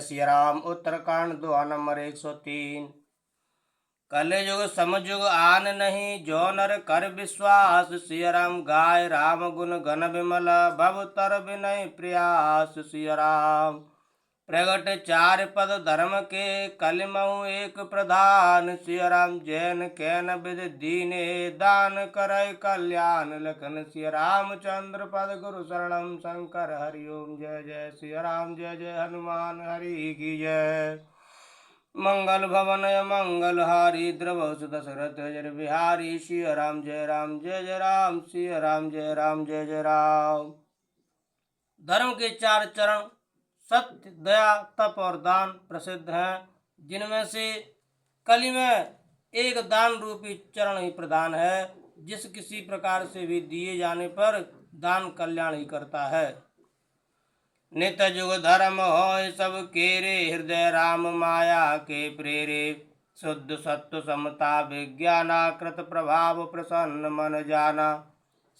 सिया राम। उत्तरकांड दोहा number 103। कलयुग समयुग आन नहीं, जो नर कर विश्वास। सिया राम गाय राम गुण गण विमल, भव तर विनय प्रयास। सिया राम प्रगट चार पद धर्म के, कलिमऊ एक प्रधान। सिया राम जैन कैन विद दीने, दान करय कल्याण लखन। सिया रामचंद्र पद गुरु शरणम शंकर हरिओम। जय जय सिया राम, जय जय हनुमान हरि की जय। मंगल भवन मंगल हारी, द्रवसु दशरथ जर बिहारी। सिया राम जय राम, जय जय राम। सिया राम जय राम, जय जय राम। धर्म के चार चरण सत्य, दया, तप और दान प्रसिद्ध हैं, जिनमें से कली में एक दान रूपी चरण ही प्रधान है, जिस किसी प्रकार से भी दिए जाने पर दान कल्याण ही करता है। नित जुग धर्म हो सब केरे, हृदय राम माया के प्रेरे। शुद्ध सत्व समता विज्ञाना, कृत प्रभाव प्रसन्न मन जाना।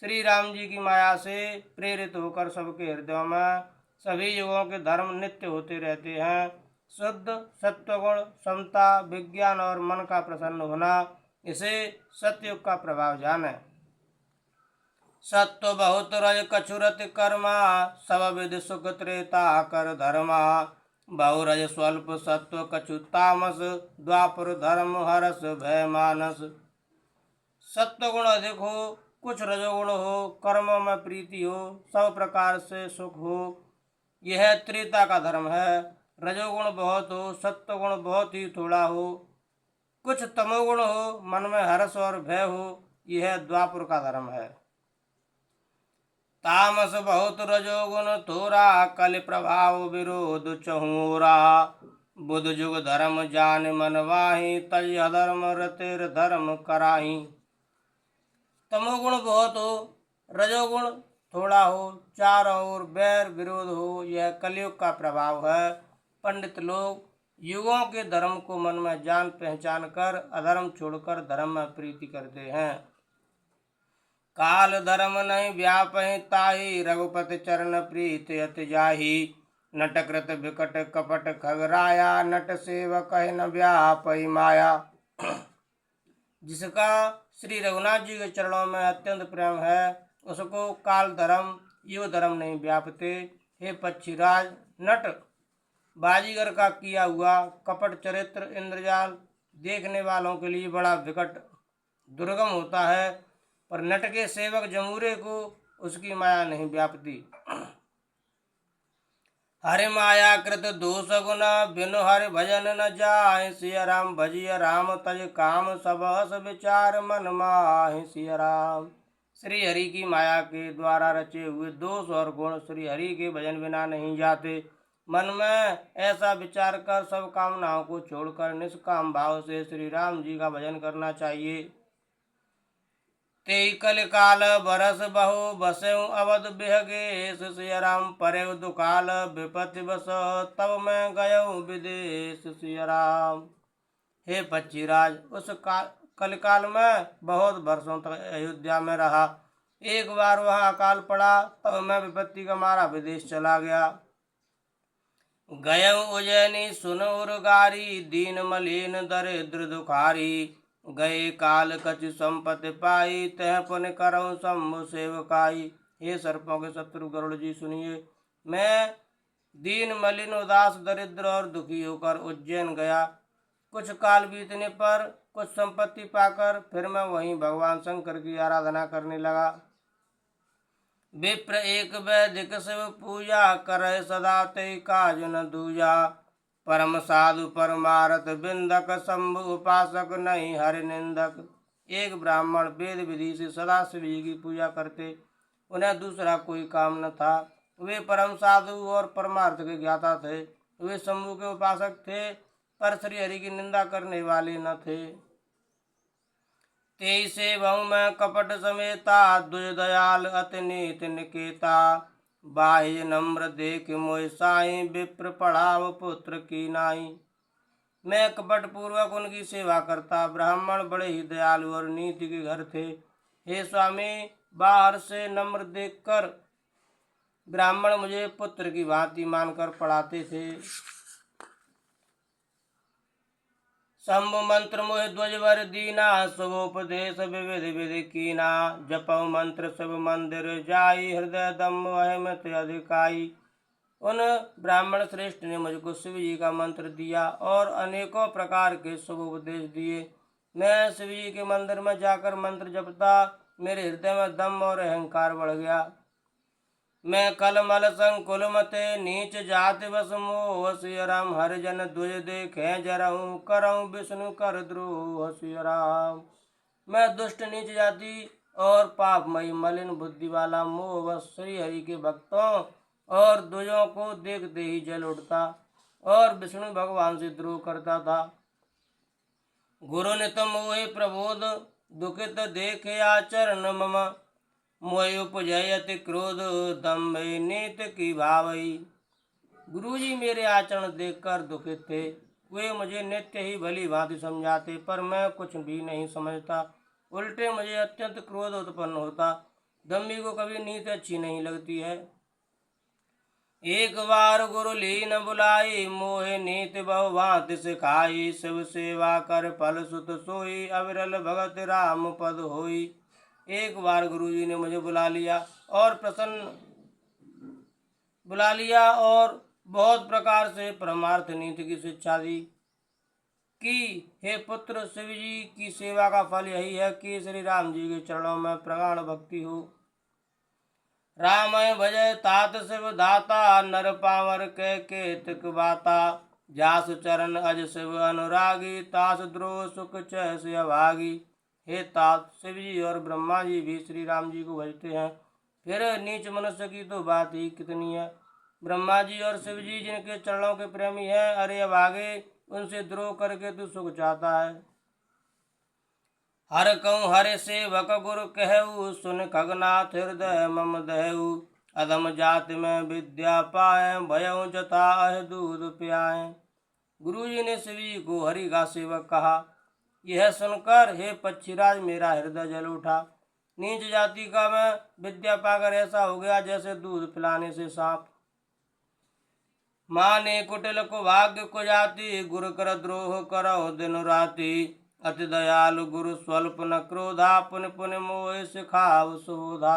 श्री राम जी की माया से प्रेरित होकर सबके हृदयों में सभी युगों के धर्म नित्य होते रहते हैं। शुद्ध सत्वगुण, समता, विज्ञान और मन का प्रसन्न होना, इसे सत्युग का प्रभाव जाने। सत्व बहुत रज कछुरत कर्मा, सब विधि सुख त्रेता कर धर्मा। बहुरज स्वल्प सत्व कछु तामस, द्वापर धर्म हरस भय मानस। सत्वगुण अधिक हो, कुछ रजोगुण हो, कर्मों में प्रीति हो, सब प्रकार से सुख हो, यह त्रेता का धर्म है। रजोगुण बहुत हो, सत्वगुण बहुत ही थोड़ा हो, कुछ तमोगुण हो, मन में हर्ष और भय हो, यह द्वापर का धर्म है। तामस बहुत रजोगुण थोड़ा, कल प्रभाव विरोध चहूरा। बुध जुग धर्म जान मन वाही, तज अधर्म रतिर धर्म कराही। तमोगुण बहुत हो, रजोगुण थोड़ा हो, चारों ओर बैर विरोध हो, यह कलयुग का प्रभाव है। पंडित लोग युगों के धर्म को मन में जान पहचान कर अधर्म छोड़कर धर्म में प्रीति करते हैं। काल धर्म नहीं व्यापहि ताहि, रघुपति चरण प्रीत अति जाहि। नटकृत विकट कपट खगराया, नट सेवक न व्यापहि माया। जिसका श्री रघुनाथ जी के चरणों में अत्यंत प्रेम है, उसको काल धर्म युग धर्म नहीं व्यापते। हे पक्षीराज, नट बाजीगर का किया हुआ कपट चरित्र इंद्रजाल देखने वालों के लिए बड़ा विकट दुर्गम होता है, पर नट के सेवक जमूरे को उसकी माया नहीं व्यापती। हरि माया कृत दोष गुण, बिनु हरि भजन न जाहि। सिया राम भजिय राम तज काम, सब हस विचार मन माहि। सिया राम श्री हरि की माया के द्वारा रचे हुए दोष और गुण श्री हरि के भजन बिना नहीं जाते। मन में ऐसा विचार कर सब कामनाओं को छोड़कर निष्काम भाव से श्री राम जी का भजन करना चाहिए। तेई कल काल बरस बहु, बसउ अवध बिहगेश। सिया राम परेउ दुकाल, विपत्ति बस तब मैं गयऊ विदेश। सिया राम हे पक्षीराज, उस कलकाल में बहुत वर्षों तक अयोध्या में रहा। एक बार वहाँ अकाल पड़ा, तब मैं विपत्ति का मारा विदेश चला गया। गयऊ उज्जैनी सुन उर्गारी, दीन मलिन दरिद्र दुखारी। गए काल कछु संपत्ति पाई, तह पुण्य करऊं शंभु सेवकाई। हे सर्पों के शत्रु गरुड़ जी सुनिए, मैं दीन मलिन उदास दरिद्र और दुखी होकर उज्जैन गया। कुछ काल बीतने पर कुछ संपत्ति पाकर फिर मैं वहीं भगवान शंकर की आराधना करने लगा। विप्र एक वैदिक शिव पूजा, करे सदा ते काज न दूजा। परम साधु परमारथ बिंदक, शंभु उपासक नहीं हरि निंदक। एक ब्राह्मण वेद विधि से सदा शिव जी की पूजा करते, उन्हें दूसरा कोई काम न था। वे परम साधु और परमार्थ के ज्ञाता थे। वे शंभु के उपासक थे, पर श्री हरि की निंदा करने वाले न थे। तेईसे बहु में कपट समेता, दुज दयाल अति नीति निकेता। बाह्य नम्र देख मोह साई, विप्र पढ़ाव पुत्र की नाई। मैं कपट पूर्वक उनकी सेवा करता। ब्राह्मण बड़े ही दयालु और नीति के घर थे। हे स्वामी, बाहर से नम्र देखकर ब्राह्मण मुझे पुत्र की भांति मानकर पढ़ाते थे। शंभु मंत्र मोह ध्वजवर दीना, शुभोपदेश विविध विधि कीना। जपौ मंत्र शिव मंदिर जाई, हृदय दम अहमत अधिकाई। उन ब्राह्मण श्रेष्ठ ने मुझको शिव जी का मंत्र दिया और अनेकों प्रकार के शुभ उपदेश दिए। मैं शिव जी के मंदिर में जाकर मंत्र जपता, मेरे हृदय में दम और अहंकार बढ़ गया। मैं कल मल संकुल मते, नीच जाति बस मोह। सिय राम हरिजन द्विज देखे जरऊं, करऊं विष्णु कर द्रोह सिय राम। मैं दुष्ट नीच जाति और पापमयी मलिन बुद्धि वाला मोह बस श्री हरि के भक्तों और द्विजों को देखते ही जल उठता और विष्णु भगवान से द्रोह करता था। गुरु नित मोहि प्रबोध, दुखित देखे आचरण मम। मोहि उपजय अति क्रोध, दम्भ नीत की भावई। गुरुजी मेरे आचरण देखकर दुखित थे। वे मुझे नित्य ही भली भांति समझाते, पर मैं कुछ भी नहीं समझता। उल्टे मुझे अत्यंत क्रोध उत्पन्न होता। दम्भी को कभी नीति अच्छी नहीं लगती है। एक बार गुरु लीन बुलाई, मोहे नीति बहु भांति सिखाई। शिव सेवा कर फल सुत सोई, अविरल भगत राम पद होई। एक बार गुरुजी ने मुझे बुला लिया और बहुत प्रकार से परमार्थ नीति की शिक्षा दी कि हे पुत्र, शिव जी की सेवा का फल यही है कि श्री राम जी के चरणों में प्रगाढ़ भक्ति हो। रामय भजय तात शिव दाता, नर पावर के केतक बाता। जास चरण अज शिव अनुरागी, तास द्रोह सुख चय अभागी। हे तात, शिव जी और ब्रह्मा जी भी श्री राम जी को भजते हैं, फिर नीच मनुष्य की तो बात ही कितनी है। ब्रह्मा जी और शिव जी जिनके चरणों के प्रेमी हैं, अरे अभागे, उनसे द्रोह करके तू सुख चाहता है। हर कहूँ हरे सेवक गुरु कहू, सुन खगनाथ हृदय मम दहु। अधम जाति में विद्या पाए, भयऊ जता अह दूध पियाए। गुरु जी ने शिव जी को हरि का सेवक कहा। यह सुनकर हे पक्षीराज, मेरा हृदय जल उठा। नीच जाति का मैं विद्या पाकर ऐसा हो गया जैसे दूध पिलाने से सांप। माने कुटिल को भाग्य को जाति, गुरु कर द्रोह करो दिन राति। अति दयालु गुरु स्वल्प न क्रोधा, पुन पुन मोह सिखाव सुबोधा।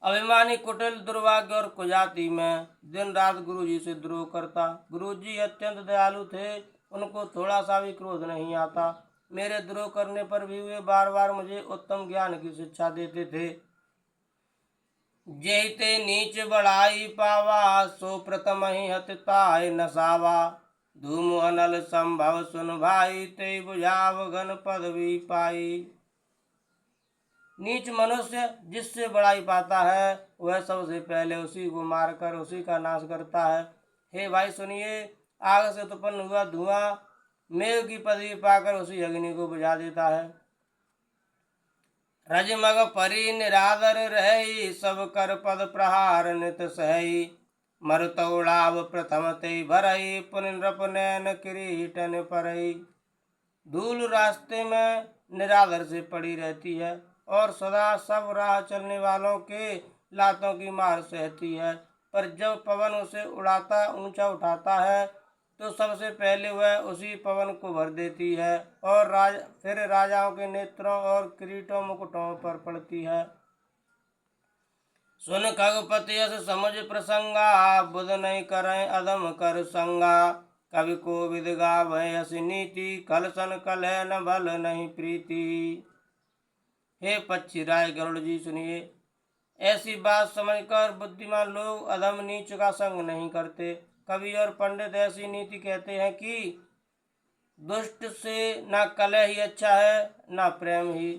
अभिमानी कुटिल दुर्भाग्य और कुजाति में दिन रात गुरु जी से द्रोह करता। गुरु जी अत्यंत दयालु थे, उनको थोड़ा सा भी क्रोध नहीं आता। मेरे द्रोह करने पर भी वे बार बार मुझे उत्तम ज्ञान की शिक्षा देते थे। जेते नीच बढ़ाई पावा, सो प्रथम ही हतताय नसावा। धूम अनल संभव सुन भाई, ते बुझाव घन पदवी पाई। नीच मनुष्य जिससे बड़ाई पाता है, वह सबसे पहले उसी को मारकर उसी का नाश करता है। हे भाई सुनिए, आग से उत्पन्न हुआ धुआं मेघ की पदवी पाकर उसी अग्नि को बुझा देता है। रजमग परी निरादर रही, सब कर पद प्रहार नित सही। मरुतौड़ाव प्रथम ते भरई, पुन नृप नैन किरीटन परई। धूल रास्ते में निरादर से पड़ी रहती है और सदा सब राह चलने वालों के लातों की मार सहती है, पर जब पवन उसे उड़ाता ऊंचा उठाता है तो सबसे पहले वह उसी पवन को भर देती है और फिर राजाओं के नेत्रों और किरीटों मुकुटों पर पड़ती है। सुन खगपति यस समुझ प्रसंगा, बुध नहीं करें अधम कर संगा। कवि को विद गावै यस नीति, कल सन कलह न भल नहीं प्रीति। हे पक्षीराज गरुड़ जी सुनिए, ऐसी बात समझकर बुद्धिमान लोग अधम नीच का संग नहीं करते। कवि और पंडित ऐसी नीति कहते हैं कि दुष्ट से ना कलह ही अच्छा है ना प्रेम ही।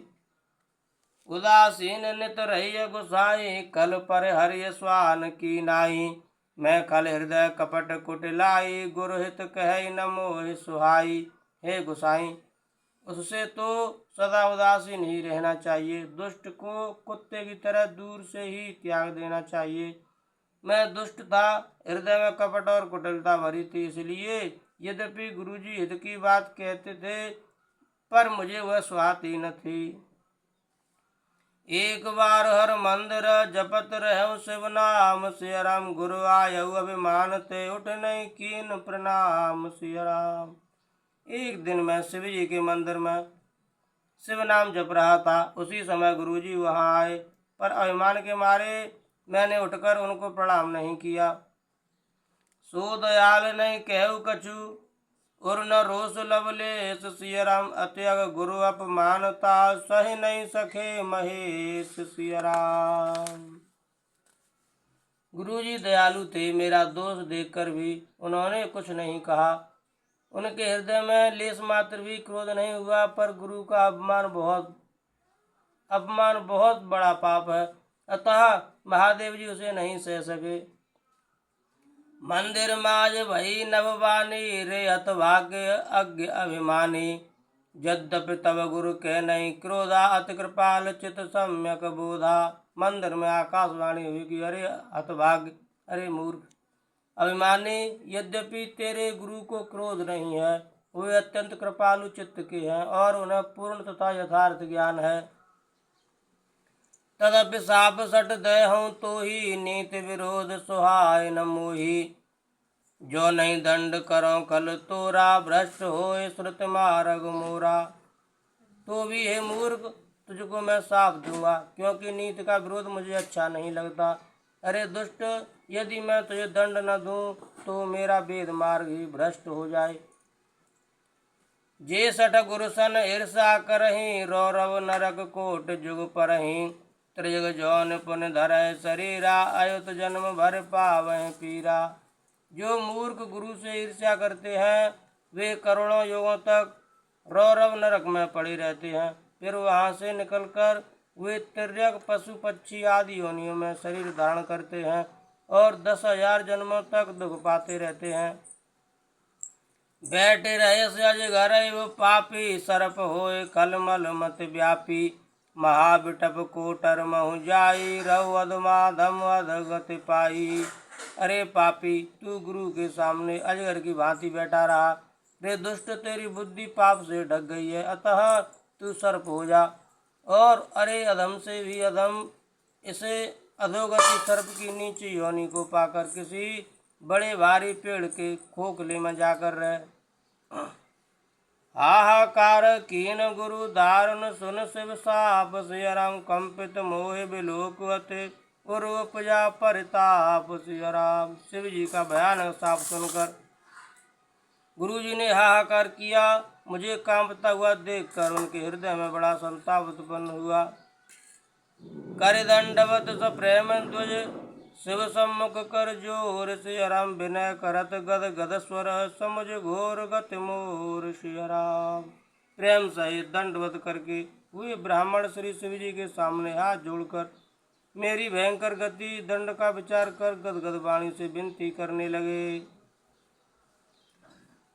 उदासीन नित रही गुसाई, कल पर हरि स्वान की नाई। मैं कल हृदय कपट कुटिलाई, गुरुहित कह न मोह सुहाई। हे गुसाई, उससे तो सदा उदासीन ही रहना चाहिए। दुष्ट को कुत्ते की तरह दूर से ही त्याग देना चाहिए। मैं दुष्ट था, हृदय में कपट और कुटिलता भरी थी, इसलिए यद्यपि गुरुजी हित की बात कहते थे, पर मुझे वह सुहाती न थी। एक बार हर मंदिर जपत रहु शिव नाम, सिय राम गुरु आयु अभिमान ते उठ नहीं कीन प्रणाम सिय राम। एक दिन मैं शिव जी के मंदिर में शिव नाम जप रहा था। उसी समय गुरुजी वहां आए, पर अभिमान के मारे मैंने उठकर उनको प्रणाम नहीं किया। सो दयाल नहीं कहु कछु, और न रोष लवलेश सिय राम। अत्यग गुरु अपमानता, सह नहीं सके महेश सिय राम। गुरुजी दयालु थे, मेरा दोष देखकर भी उन्होंने कुछ नहीं कहा। उनके हृदय में लेश मात्र भी क्रोध नहीं हुआ, पर गुरु का अपमान बहुत बड़ा पाप है, अतः महादेव जी उसे नहीं सह सके। मंदिर माज भई नववानी, रे हतभाग्य अज्ञ अभिमानी। यद्यपि तब गुरु के नहीं क्रोधा, अति कृपाल चित सम्यक बोधा। मंदिर में आकाशवाणी हुई कि अरे हतभाग्य, अरे मूर्ख, अभिमानी, यद्यपि तेरे गुरु को क्रोध नहीं है, वे अत्यंत कृपालु चित्त के हैं और उन्हें पूर्ण तथा यथार्थ ज्ञान है। तदपि साप सट दय हूँ तो ही, नीति विरोध सुहाय न मोही। जो नहीं दंड करो कल तोरा, भ्रष्ट होए श्रुत मार्ग मोरा। तो भी हे मूर्ख, तुझको मैं साफ दूंगा, क्योंकि नीति का विरोध मुझे अच्छा नहीं लगता। अरे दुष्ट, यदि मैं तुझे दंड न दूं तो मेरा वेद मार्ग ही भ्रष्ट हो जाए। जे सठ गुरुसन ईर्षा करही, रौरव नरक कोट जुग परही। त्रिजग जौन पुन धरय शरीरा, अयुत जन्म भर पावह पीरा। जो मूर्ख गुरु से ईर्ष्या करते हैं, वे करोड़ों युगों तक रौरव नरक में पड़े रहते हैं। फिर वहां से निकलकर वे तिर्यक पशु पक्षी आदि योनियों में शरीर धारण करते हैं और 10,000 जन्मों तक दुख पाते रहते हैं। बैठे रहे सज घर वो पापी, सर्प होए कलमल मत व्यापी। महाविटप कोटर महु जाई, रघु अधमाधम अधगति पाई। अरे पापी, तू गुरु के सामने अजगर की भांति बैठा रहा। रे दुष्ट, तेरी बुद्धि पाप से ढक गई है, अतः तू सर्प हो जा। और अरे अधम से भी अधम, इसे अधोगति सर्प की नीची योनि को पाकर किसी बड़े भारी पेड़ के खोखले में जाकर रह। हाहाकार कीन गुरु दारुण, सुन शिव साप सिय राम। कंपित मोह विलोकवत, उर्व उपजा परिताप सिय राम। शिव जी का भयानक साप सुनकर गुरु जी ने हाहाकार किया। मुझे कांपता हुआ देखकर उनके हृदय में बड़ा संताप उत्पन्न हुआ। कर दंडवत सप्रेम ध्वज, शिव सम्मुख कर जोर सिय राम। विनय करत गद गद स्वर, समुझ घोर गति मोर सिय राम। प्रेम सहित दंडवत करके हुए ब्राह्मण श्री शिव जी के सामने हाथ जोड़कर मेरी भयंकर गति दंड का विचार कर गदगद वाणी से विनती करने लगे।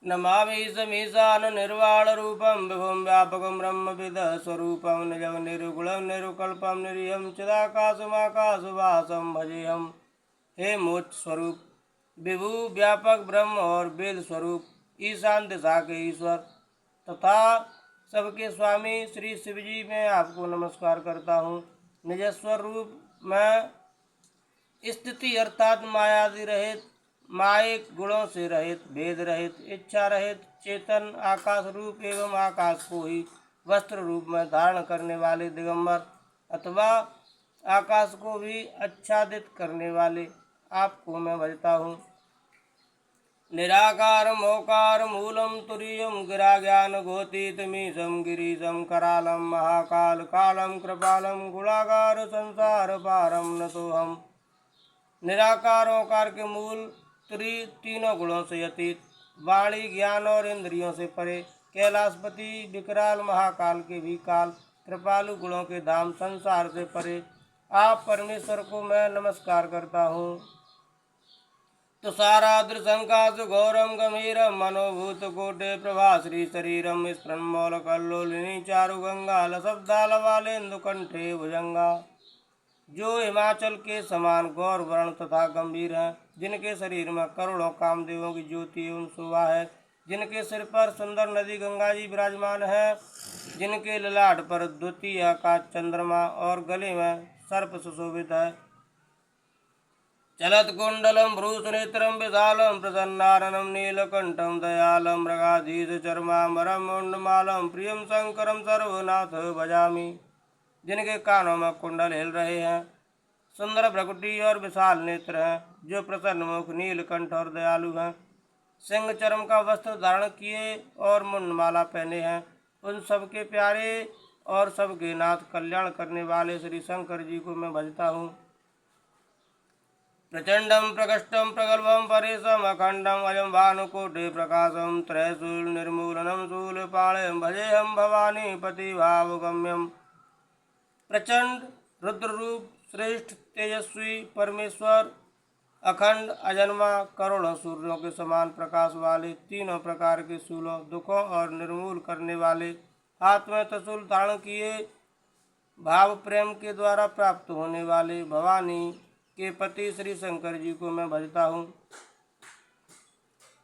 नमामि समीशान निर्वाण रूपम, विभुम व्यापकम ब्रह्म विद स्वरूपम। निजम निर्गुणम निरुकल्पम, निरीहम चिदाकाशमाकाशवासम भजेहम। हे मोक्ष स्वरूप, विभु व्यापक ब्रह्म और वेद स्वरूप, ईशान दिशा के ईश्वर तथा सबके स्वामी श्री शिव जी, मैं आपको नमस्कार करता हूँ। निजस्वर रूप में स्थिति अर्थात मायादि रहित, मायिक गुणों से रहित, भेद रहित, इच्छा रहित, चेतन आकाश रूप एवं आकाश को ही वस्त्र रूप में धारण करने वाले दिगंबर अथवा आकाश को भी आच्छादित करने वाले आपको मैं भजता हूँ। निराकार मोकार मूलम तुरीयम, गिरा ज्ञान गोतीतमीशम। गिरीशम करालम महाकाल कालम कृपालम, गुणागार संसार पारम न तो हम। निराकार ओकार के मूल, तुरी तीनों गुणों से अतीत, वाणी ज्ञान और इंद्रियों से परे, कैलाशपति विकराल महाकाल के भी काल, कृपालु गुणों के धाम, संसार से परे आप परमेश्वर को मैं नमस्कार करता हूँ। तुषाराद्रशंकाश घोरम गंभीरम, मनोभूत कोटे प्रभा श्री शरीरम। स्फुरन्मौल कल्लोलिनी चारु गंगा, लसब्दाल वालेन्दु कंठे भुजंगा। जो हिमाचल के समान गौर वर्ण तथा गंभीर हैं, जिनके शरीर में करोड़ों कामदेवों की ज्योति एवं शोभा है, जिनके सिर पर सुंदर नदी गंगा जी विराजमान है, जिनके ललाट पर द्वितीय का चंद्रमा और गले में सर्प सुशोभित है। चलत कुंडलम भ्रूसुनेत्रम विशालम प्रसन्नाननम नीलकंठम दयालम मृगाधीश चर्मामरम मुंडमालम प्रियम शंकरम सर्वनाथ भजामि। जिनके कानों में कुंडल हिल रहे हैं, सुंदर भ्रकुटी और विशाल नेत्र हैं, जो प्रसन्न मुख नीलकंठ और दयालु हैं, सिंह चर्म का वस्त्र धारण किए और मुंडमाला पहने हैं, उन सबके प्यारे और सबके नाथ कल्याण करने वाले श्री शंकर जी को मैं भजता हूँ। प्रचंडम प्रकष्टम प्रगल्भम परेशम अखंडम अयम भानुकोटि प्रकाशम त्रैशूल निर्मूलनम शूलपाणिम भजेहम भवानी पति भावगम्यम। प्रचंड रुद्र रूप श्रेष्ठ तेजस्वी परमेश्वर, अखंड अजन्मा करोड़ों सूर्यों के समान प्रकाश वाले, तीनों प्रकार के शूलों दुखों और निर्मूल करने वाले, हाथ में त्रिशूल धारण किए, भाव प्रेम के द्वारा प्राप्त होने वाले भवानी के पति श्री शंकर जी को मैं भजता हूँ।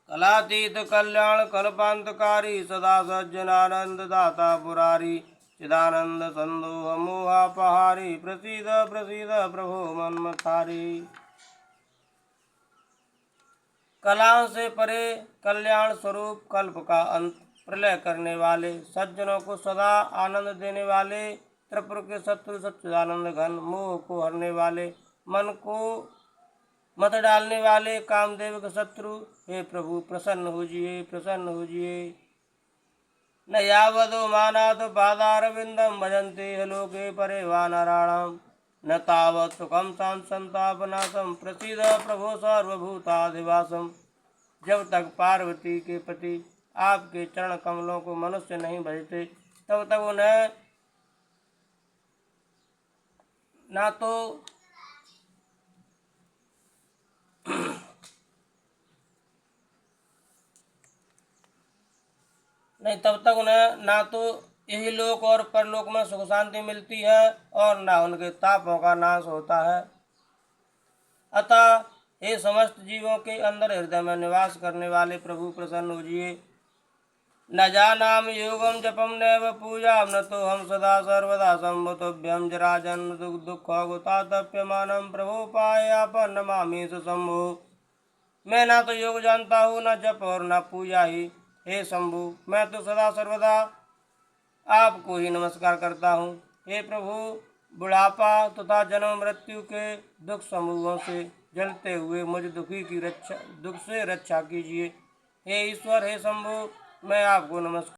कलातीत कल्याण कल्पांतकारी सदा सज्जनानंद दाता पुरारी, चिदानंद संदोह मोहापहारी, प्रसीद प्रसीद प्रभो मन्मथारी। कलाओं से परे कल्याण स्वरूप, कल्प का अंत, प्रलय करने वाले, सज्जनों को सदा आनंद देने वाले, त्रिपुर के शत्रु सच्चिदानंद घन, मोह को हरने वाले, मन को मत डालने वाले, कामदेव के शत्रु, हे प्रभु प्रसन्न होजिए प्रसन्न होजिए। न यावदो मानात पादारविंदम भजन्ते लोके परे वानराणाम, न तावत् सुखम शांत संतापनाशम, प्रसीद प्रभो सर्वभूताधिवासम। जब तक पार्वती के पति आपके चरण कमलों को मनुष्य नहीं भजते, तब तक उन्हें ना तो नहीं तब तक उन्हें ना तो यही लोक और परलोक में सुख शांति मिलती है और ना उनके तापों का नाश होता है। अतः हे समस्त जीवों के अंदर हृदय में निवास करने वाले प्रभु प्रसन्न होजिए। न जानाम योगम जपम नैव पूजा, न तो हम सदा सर्वदा सम्भुतभ्यम जरा जन्म दुख दुख गुतातप्यमानम प्रभु पायापन नमामि शंभो। मैं ना तो योग जानता हूँ, न जप और न पूजा ही। हे शंभु, मैं तो सदा सर्वदा आपको ही नमस्कार करता हूँ। हे प्रभु, बुढ़ापा तथा जन्म मृत्यु के दुख समूहों से जलते हुए मुझ दुख से रक्षा कीजिए। हे ईश्वर, हे शंभु, मैं आपको नमस्कार